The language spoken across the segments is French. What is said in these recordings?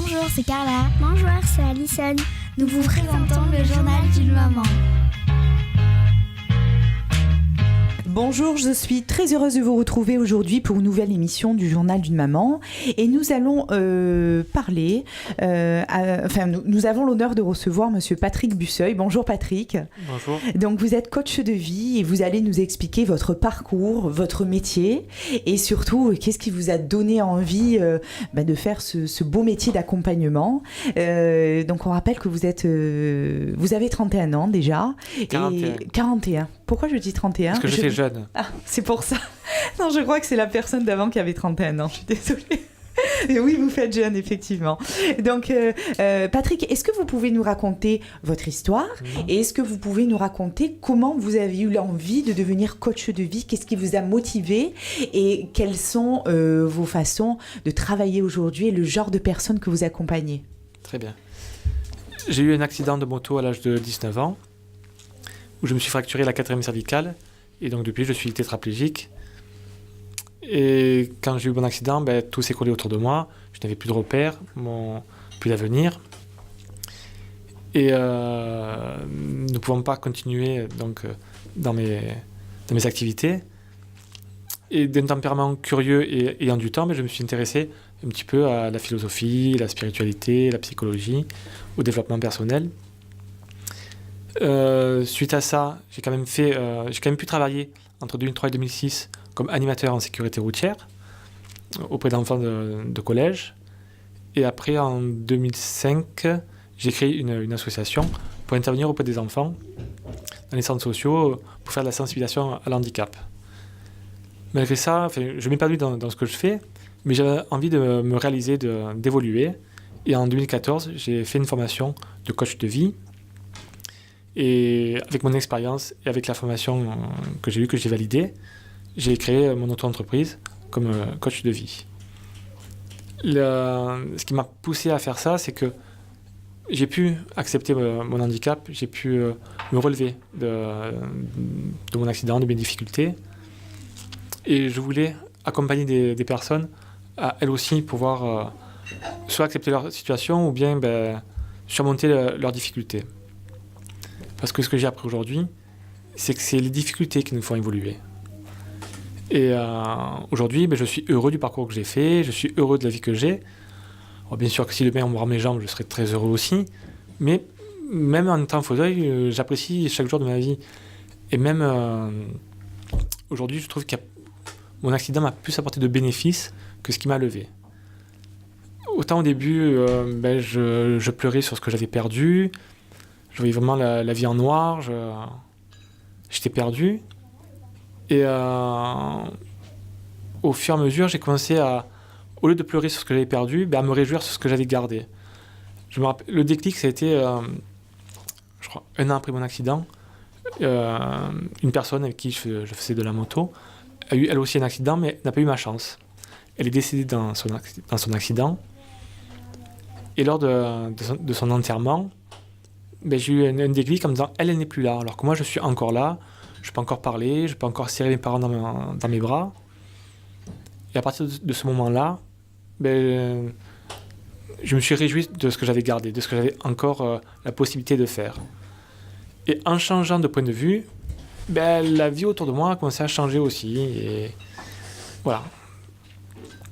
Bonjour, c'est Carla. Bonjour, c'est Alison. Nous vous présentons le journal d'une maman. Bonjour, je suis très heureuse de vous retrouver aujourd'hui pour une nouvelle émission du Journal d'une maman. Et nous allons parler, nous avons l'honneur de recevoir Monsieur Patrick Busseuil. Bonjour Patrick. Bonjour. Donc vous êtes coach de vie et vous allez nous expliquer votre parcours, votre métier et surtout qu'est-ce qui vous a donné envie de faire ce beau métier d'accompagnement. Donc on rappelle que vous avez 31 ans déjà. 41. Et 41. Pourquoi je dis 31 ? Parce que j'étais jeune. Ah, c'est pour ça. Non, je crois que c'est la personne d'avant qui avait 31 ans. Je suis désolée. Et oui, vous faites jeune, effectivement. Donc, Patrick, est-ce que vous pouvez nous raconter votre histoire et est-ce que vous pouvez nous raconter comment vous avez eu l'envie de devenir coach de vie ? Qu'est-ce qui vous a motivé et quelles sont vos façons de travailler aujourd'hui et le genre de personnes que vous accompagnez ? Très bien. J'ai eu un accident de moto à l'âge de 19 ans où je me suis fracturé la 4e cervicale et donc depuis je suis tétraplégique. Et quand j'ai eu mon accident, tout s'est collé autour de moi. Je n'avais plus de repères, plus d'avenir. Et ne pouvant pas continuer dans mes activités. Et d'un tempérament curieux et ayant du temps, je me suis intéressé un petit peu à la philosophie, la spiritualité, la psychologie, au développement personnel. Suite à ça, j'ai quand même pu travailler entre 2003 et 2006 comme animateur en sécurité routière auprès d'enfants de collège. Et après, en 2005, j'ai créé une association pour intervenir auprès des enfants dans les centres sociaux pour faire de la sensibilisation à l'handicap. Malgré ça, je m'épanouis dans ce que je fais, mais j'avais envie de me réaliser, d'évoluer. Et en 2014, j'ai fait une formation de coach de vie. Et avec mon expérience et avec la formation que j'ai validée, j'ai créé mon auto-entreprise comme coach de vie. Ce qui m'a poussé à faire ça, c'est que j'ai pu accepter mon handicap, j'ai pu me relever de mon accident, de mes difficultés. Et je voulais accompagner des personnes à elles aussi pouvoir soit accepter leur situation ou bien surmonter leurs difficultés. Parce que ce que j'ai appris aujourd'hui, c'est que c'est les difficultés qui nous font évoluer. Et aujourd'hui, je suis heureux du parcours que j'ai fait, je suis heureux de la vie que j'ai. Alors, bien sûr que si demain on me rend mes jambes, je serai très heureux aussi. Mais même en étant fauteuil, j'apprécie chaque jour de ma vie. Et même aujourd'hui, je trouve que mon accident m'a plus apporté de bénéfices que ce qui m'a levé. Autant au début, je pleurais sur ce que j'avais perdu. Je voyais vraiment la vie en noir, j'étais perdu. Et au fur et à mesure, j'ai commencé au lieu de pleurer sur ce que j'avais perdu, à me réjouir sur ce que j'avais gardé. Je me rappelle, le déclic, ça a été, je crois, 1 an après mon accident. Une personne avec qui je faisais de la moto a eu elle aussi un accident, mais n'a pas eu ma chance. Elle est décédée dans son accident. Et lors de son enterrement, j'ai eu un déclic en me disant elle n'est plus là, alors que moi je suis encore là, je peux encore parler, je peux encore serrer mes parents dans mes bras. Et à partir de ce moment-là, je me suis réjoui de ce que j'avais gardé, de ce que j'avais encore la possibilité de faire. Et en changeant de point de vue, la vie autour de moi a commencé à changer aussi. Et voilà.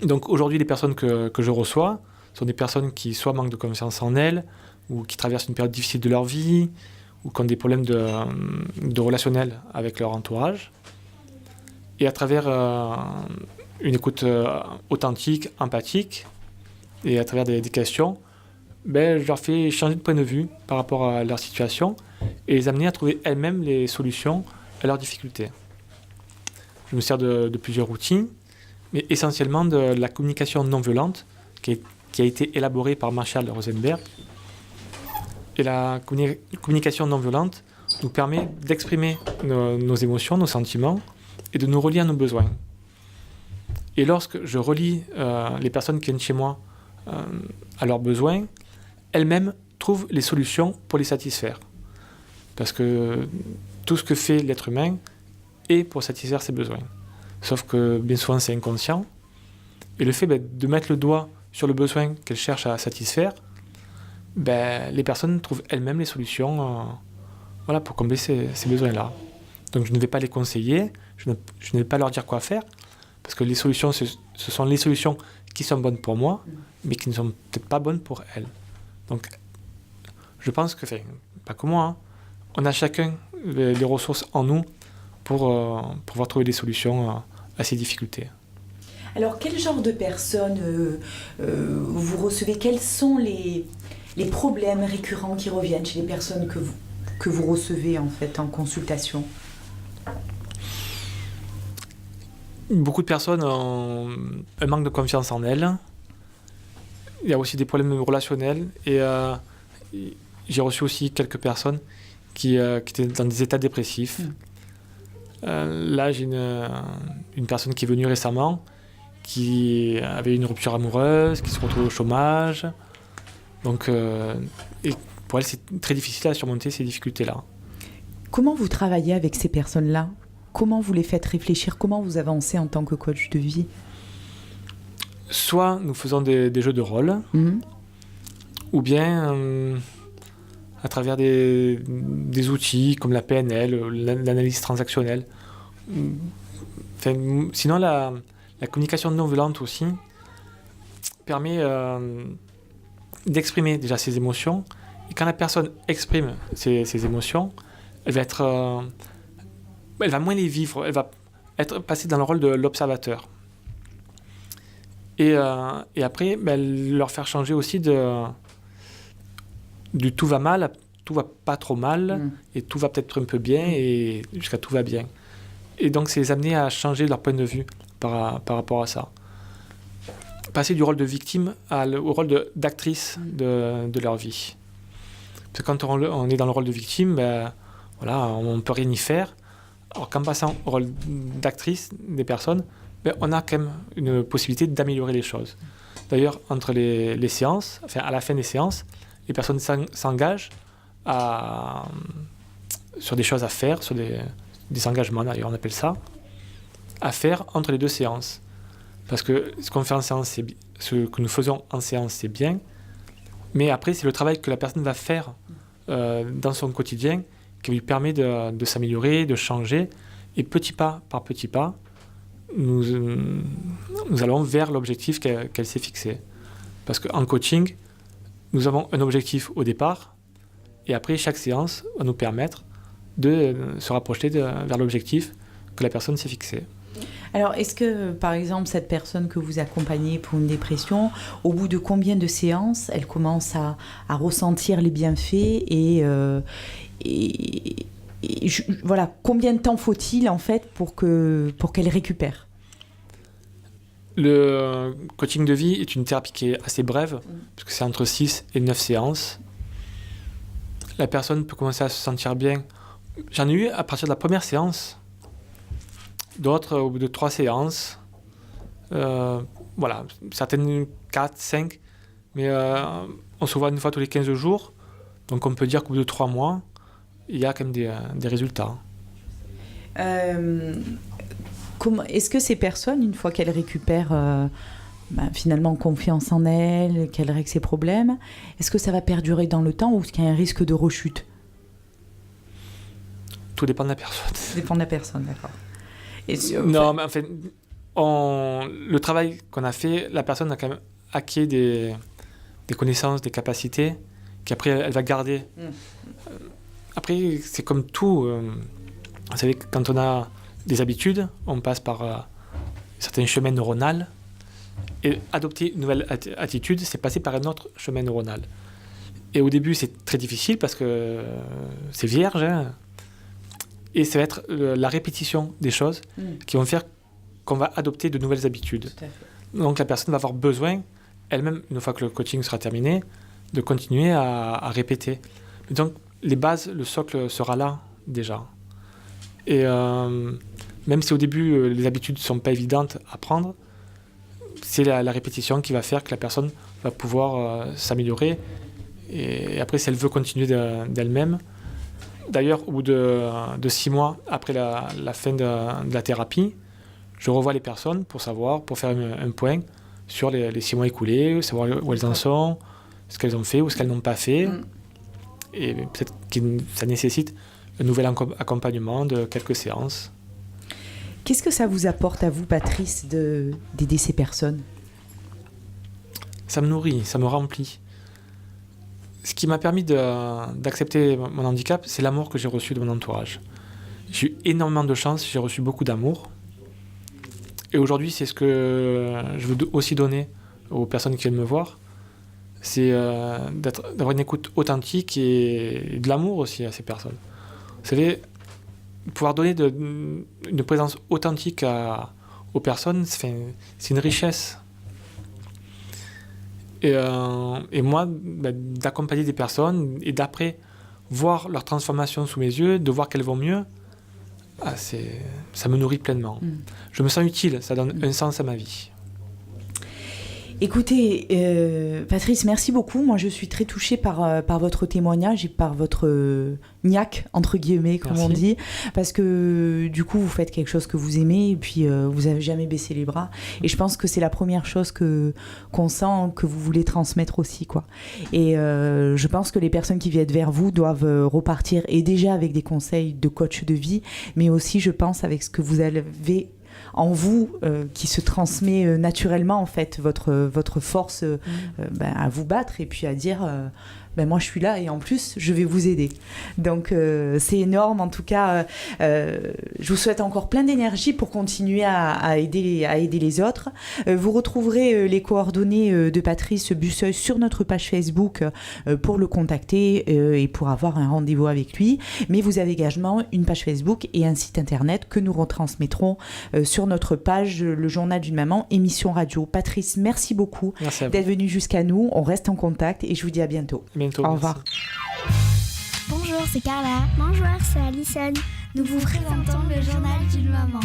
Donc aujourd'hui, les personnes que je reçois sont des personnes qui soit manquent de confiance en elles, ou qui traversent une période difficile de leur vie, ou qui ont des problèmes de relationnel avec leur entourage. Et à travers une écoute authentique, empathique, et à travers des questions, je leur fais changer de point de vue par rapport à leur situation et les amener à trouver elles-mêmes les solutions à leurs difficultés. Je me sers de plusieurs outils, mais essentiellement de la communication non violente qui a été élaborée par Marshall Rosenberg. Et la communication non violente nous permet d'exprimer nos émotions, nos sentiments, et de nous relier à nos besoins. Et lorsque je relie les personnes qui viennent chez moi à leurs besoins, elles-mêmes trouvent les solutions pour les satisfaire. Parce que tout ce que fait l'être humain est pour satisfaire ses besoins. Sauf que bien souvent c'est inconscient. Et le fait de mettre le doigt sur le besoin qu'elles cherchent à satisfaire, les personnes trouvent elles-mêmes les solutions voilà, pour combler ces besoins-là. Donc je ne vais pas les conseiller, je ne vais pas leur dire quoi faire, parce que les solutions, ce sont les solutions qui sont bonnes pour moi, mais qui ne sont peut-être pas bonnes pour elles. Donc je pense que, pas que moi, hein, on a chacun les ressources en nous pour pouvoir trouver des solutions à ces difficultés. Alors, quel genre de personnes vous recevez? Quels sont les problèmes récurrents qui reviennent chez les personnes que vous recevez en fait en consultation? Beaucoup de personnes ont un manque de confiance en elles. Il y a aussi des problèmes relationnels. Et j'ai reçu aussi quelques personnes qui étaient dans des états dépressifs. Là, j'ai une personne qui est venue récemment, qui avait une rupture amoureuse, qui se retrouve au chômage. Donc, et pour elle, c'est très difficile à surmonter ces difficultés-là. Comment vous travaillez avec ces personnes-là? Comment vous les faites réfléchir? Comment vous avancez en tant que coach de vie? Soit nous faisons des jeux de rôle, ou bien à travers des outils comme la PNL, l'analyse transactionnelle. Sinon, la communication non violente aussi permet d'exprimer déjà ses émotions. Et quand la personne exprime ses émotions, elle va moins les vivre, elle va passer dans le rôle de l'observateur. Et après, leur faire changer aussi du tout va mal à tout va pas trop mal, et tout va peut-être un peu bien, et jusqu'à tout va bien. Et donc, c'est les amener à changer leur point de vue par rapport à ça. Passer du rôle de victime au rôle d'actrice de leur vie. Parce que quand on est dans le rôle de victime, voilà, on ne peut rien y faire. Alors qu'en passant au rôle d'actrice des personnes, on a quand même une possibilité d'améliorer les choses. D'ailleurs, entre les séances, à la fin des séances, les personnes s'engagent sur des choses à faire, sur des engagements d'ailleurs, on appelle ça, à faire entre les deux séances. Parce que ce qu'on fait en séance, ce que nous faisons en séance, c'est bien, mais après, c'est le travail que la personne va faire dans son quotidien qui lui permet de s'améliorer, de changer, et petit pas par petit pas, nous allons vers l'objectif qu'elle s'est fixé. Parce qu'en coaching, nous avons un objectif au départ, et après, chaque séance va nous permettre de se rapprocher vers l'objectif que la personne s'est fixé. Alors, est-ce que, par exemple, cette personne que vous accompagnez pour une dépression, au bout de combien de séances, elle commence à ressentir les bienfaits voilà, combien de temps faut-il, en fait, pour qu'elle récupère? Le coaching de vie est une thérapie qui est assez brève, parce que c'est entre 6 et 9 séances. La personne peut commencer à se sentir bien. J'en ai eu à partir de la première séance, d'autres au bout de 3 séances. Voilà, certaines 4, 5, mais on se voit une fois tous les 15 jours, donc on peut dire qu'au bout de 3 mois, il y a quand même des résultats. Est-ce que ces personnes, une fois qu'elles récupèrent finalement confiance en elles, qu'elles règlent ses problèmes, est-ce que ça va perdurer dans le temps ou est-ce qu'il y a un risque de rechute? Tout dépend de la personne. Ça dépend de la personne, d'accord. Non, mais en fait, le travail qu'on a fait, la personne a quand même acquis des connaissances, des capacités, qu'après elle va garder. Après, c'est comme tout. Vous savez, quand on a des habitudes, on passe par certains chemins neuronaux. Et adopter une nouvelle attitude, c'est passer par un autre chemin neuronal. Et au début, c'est très difficile parce que c'est vierge. Hein. Et ça va être la répétition des choses qui vont faire qu'on va adopter de nouvelles habitudes. Tout à fait. Donc la personne va avoir besoin, elle-même, une fois que le coaching sera terminé, de continuer à répéter. Donc les bases, le socle sera là déjà. Et même si au début les habitudes ne sont pas évidentes à prendre, c'est la répétition qui va faire que la personne va pouvoir s'améliorer. Et après, si elle veut continuer d'elle-même, d'ailleurs, au bout de 6 mois après la fin de la thérapie, je revois les personnes pour faire un point, sur les 6 mois écoulés, savoir où elles en sont, ce qu'elles ont fait ou ce qu'elles n'ont pas fait. Et peut-être que ça nécessite un nouvel accompagnement de quelques séances. Qu'est-ce que ça vous apporte à vous, Patrice, d'aider ces personnes ? Ça me nourrit, ça me remplit. Ce qui m'a permis d'accepter mon handicap, c'est l'amour que j'ai reçu de mon entourage. J'ai eu énormément de chance, j'ai reçu beaucoup d'amour. Et aujourd'hui, c'est ce que je veux aussi donner aux personnes qui viennent me voir. C'est d'avoir une écoute authentique et de l'amour aussi à ces personnes. Vous savez, pouvoir donner une présence authentique aux personnes, c'est une richesse. Et moi, d'accompagner des personnes et d'après voir leur transformation sous mes yeux, de voir qu'elles vont mieux, ça me nourrit pleinement. Je me sens utile, ça donne un sens à ma vie. Écoutez, Patrice, merci beaucoup. Moi, je suis très touchée par votre témoignage et par votre niaque, entre guillemets, comme on dit. Parce que, du coup, vous faites quelque chose que vous aimez et puis vous n'avez jamais baissé les bras. Et je pense que c'est la première chose qu'on sent que vous voulez transmettre aussi, quoi. Et je pense que les personnes qui viennent vers vous doivent repartir, et déjà avec des conseils de coach de vie, mais aussi, je pense, avec ce que vous avez en vous, qui se transmet naturellement, en fait, votre force à vous battre et puis à dire moi je suis là et en plus je vais vous aider. Donc c'est énorme, en tout cas je vous souhaite encore plein d'énergie pour continuer à aider les autres. Vous retrouverez les coordonnées de Patrice Busseuil sur notre page Facebook pour le contacter et pour avoir un rendez-vous avec lui, mais vous avez également une page Facebook et un site internet que nous retransmettrons sur notre page Le Journal d'une Maman, émission radio. Patrice, merci beaucoup d'être venu jusqu'à nous, on reste en contact et je vous dis à bientôt. Au revoir. Bonjour, c'est Carla. Bonjour, c'est Alison. Nous vous présentons le Journal d'une Maman.